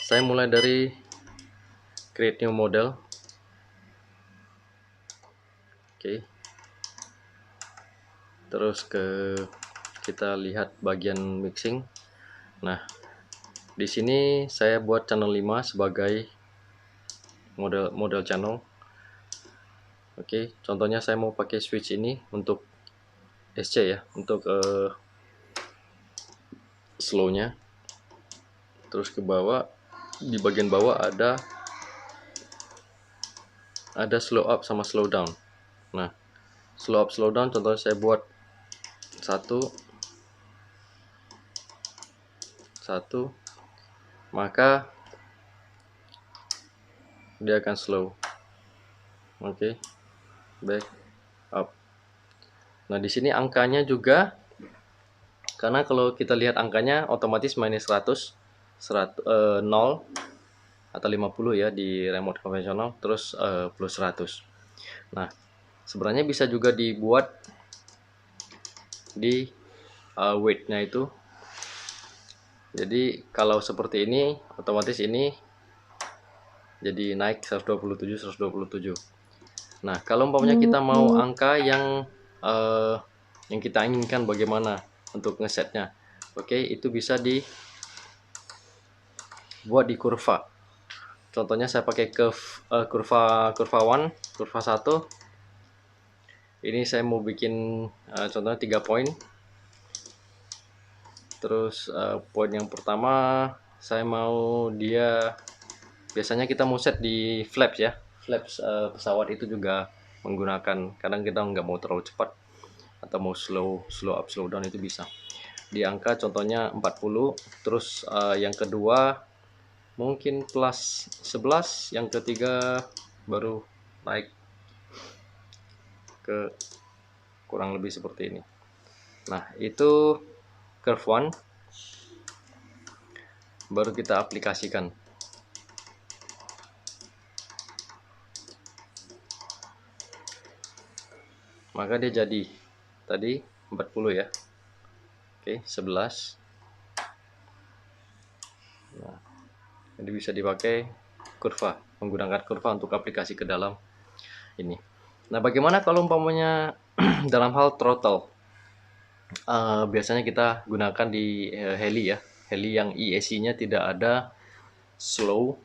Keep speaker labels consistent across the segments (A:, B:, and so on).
A: Saya mulai dari create new model. Oke. Terus kita lihat bagian mixing. Nah, di sini saya buat channel 5 sebagai model channel. Oke, contohnya saya mau pakai switch ini untuk SC ya, untuk slownya. Terus ke bawah, di bagian bawah ada slow up sama slow down. Nah, slow up slow down contohnya saya buat satu, maka dia akan slow. Oke, back up. Nah, di sini angkanya juga, karena kalau kita lihat angkanya otomatis minus 100, 0 atau 50 ya di remote konvensional, terus plus 100. Nah, sebenarnya bisa juga dibuat di weight-nya itu. Jadi kalau seperti ini, otomatis ini jadi naik 127 127. Nah, kalau umpamanya kita mau angka yang kita inginkan bagaimana untuk ngesetnya, oke, itu bisa dibuat di kurva. Contohnya saya pakai kurva 1. Ini saya mau bikin contohnya 3 poin. Terus poin yang pertama saya mau dia, biasanya kita mau set di flaps ya. Flaps pesawat itu juga menggunakan, kadang kita nggak mau terlalu cepat atau mau slow up slow down, itu bisa di angka contohnya 40. Terus yang kedua mungkin plus 11, yang ketiga baru naik ke kurang lebih seperti ini. Nah, itu curve 1 baru kita aplikasikan. Maka dia jadi tadi 40 ya. Oke, 11. Nah, jadi bisa dipakai kurva, menggunakan kurva untuk aplikasi ke dalam ini. Nah, bagaimana kalau umpamanya dalam hal throttle? Biasanya kita gunakan di heli ya, heli yang ESC-nya tidak ada slow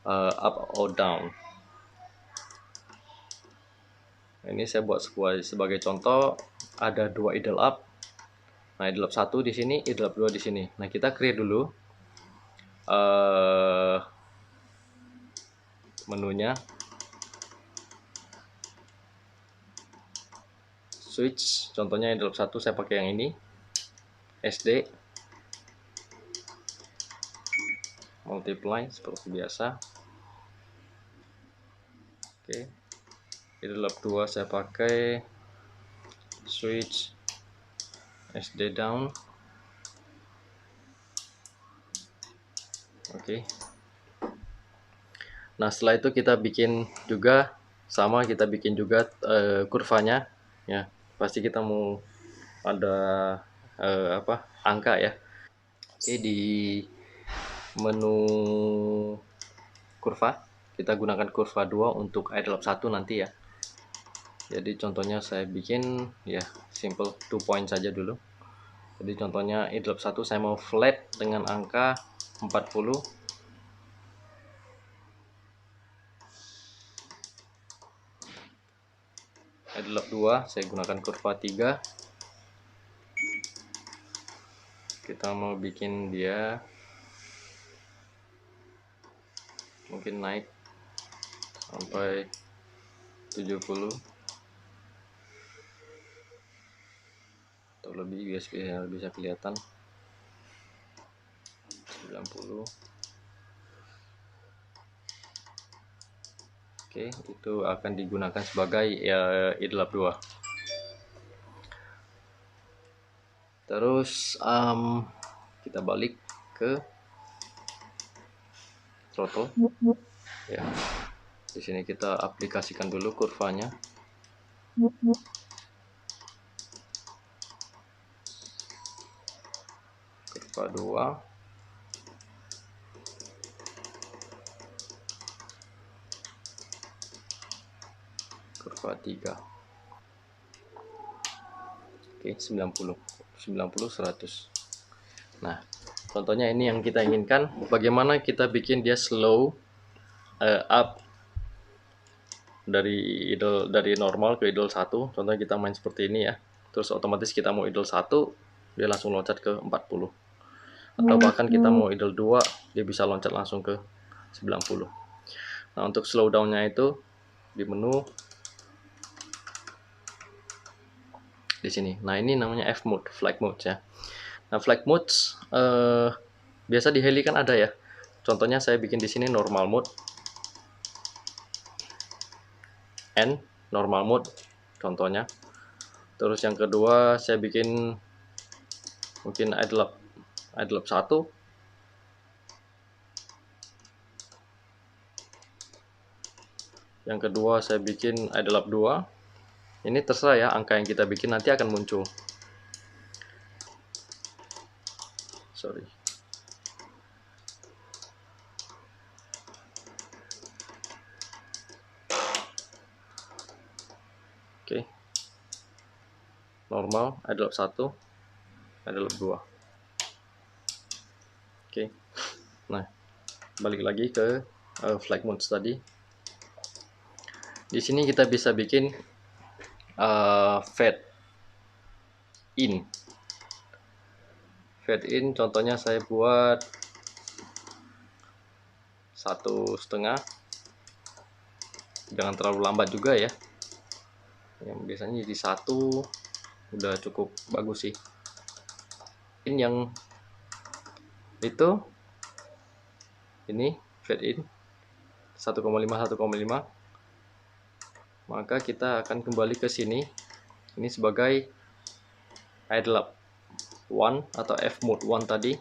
A: up or down. Ini saya buat sebagai contoh, ada 2 idle up. Nah, idle up 1 di sini, idle up 2 di sini. Nah, kita create dulu menunya. Switch, contohnya idle up 1 saya pakai yang ini. SD multiply seperti biasa. Oke. Idle up 2 saya pakai switch SD down. Oke. Nah, setelah itu kita bikin juga kita bikin juga kurvanya ya. Pasti kita mau ada angka ya. Oke, di menu kurva kita gunakan kurva 2 untuk idle up 1 nanti ya. Jadi contohnya saya bikin ya simple 2 point saja dulu. Jadi contohnya idle up 1 saya mau flat dengan angka 40. Idle up 2 saya gunakan kurva 3. Kita mau bikin dia mungkin naik sampai 70 atau lebih, biar bisa kelihatan 90. Oke, itu akan digunakan sebagai idle up 2. Terus kita balik ke throttle ya. Di sini kita aplikasikan dulu kurvanya. Kurva 2. 23. Oke, 90, 100. Nah, contohnya ini yang kita inginkan. Bagaimana kita bikin dia slow up dari normal ke idle 1. Contohnya kita main seperti ini ya. Terus otomatis kita mau idle 1, dia langsung loncat ke 40. Atau bahkan kita mau idle 2, dia bisa loncat langsung ke 90. Nah, untuk slow down-nya itu di menu di sini. Nah, ini namanya F mode, flag mode ya. Nah, flag modes biasa di heli kan ada ya. Contohnya saya bikin di sini normal mode, N normal mode contohnya. Terus yang kedua saya bikin mungkin idle up 1. Yang kedua saya bikin idle up 2. Ini terserah ya, angka yang kita bikin nanti akan muncul. Sorry. Oke. Normal, idle up 1, idle up 2. Oke. Nah, balik lagi ke flag modes tadi. Di sini kita bisa bikin fade in. Fade in contohnya saya buat 1,5. Jangan terlalu lambat juga ya. Yang biasanya jadi 1 udah cukup bagus sih. Ini yang itu ini fade in 1,5. Maka kita akan kembali ke sini. Ini sebagai idle up 1 atau F mode 1 tadi.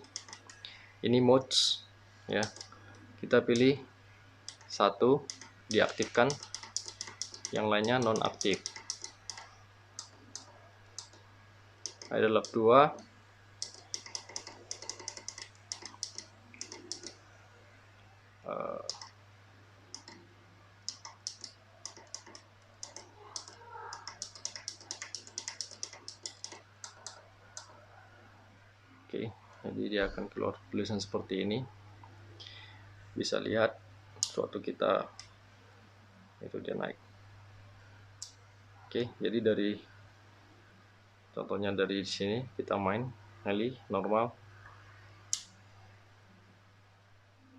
A: Ini modes ya. Kita pilih 1 diaktifkan, yang lainnya nonaktif. Idle up 2 Oke, jadi dia akan keluar tulisan seperti ini. Bisa lihat suatu kita itu dia naik. Oke, jadi dari contohnya dari sini kita main heli normal.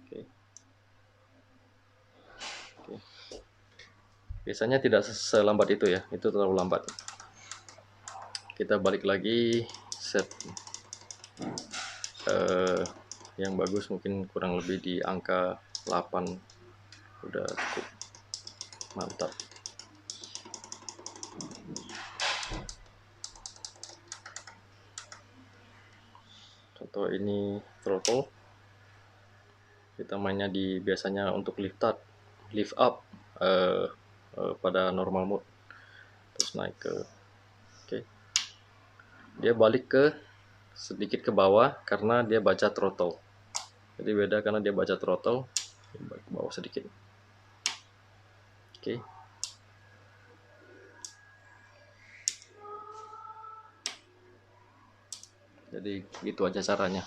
A: Oke. Oke. Biasanya tidak selambat itu ya, itu terlalu lambat. Kita balik lagi set yang bagus, mungkin kurang lebih di angka 8 udah cukup mantap. Contoh ini throttle, kita mainnya di biasanya untuk lift up pada normal mode, terus naik ke oke. Dia balik ke sedikit ke bawah karena dia baca throttle. Jadi beda karena dia baca throttle, dia balik ke bawah sedikit. Oke. Jadi gitu aja caranya.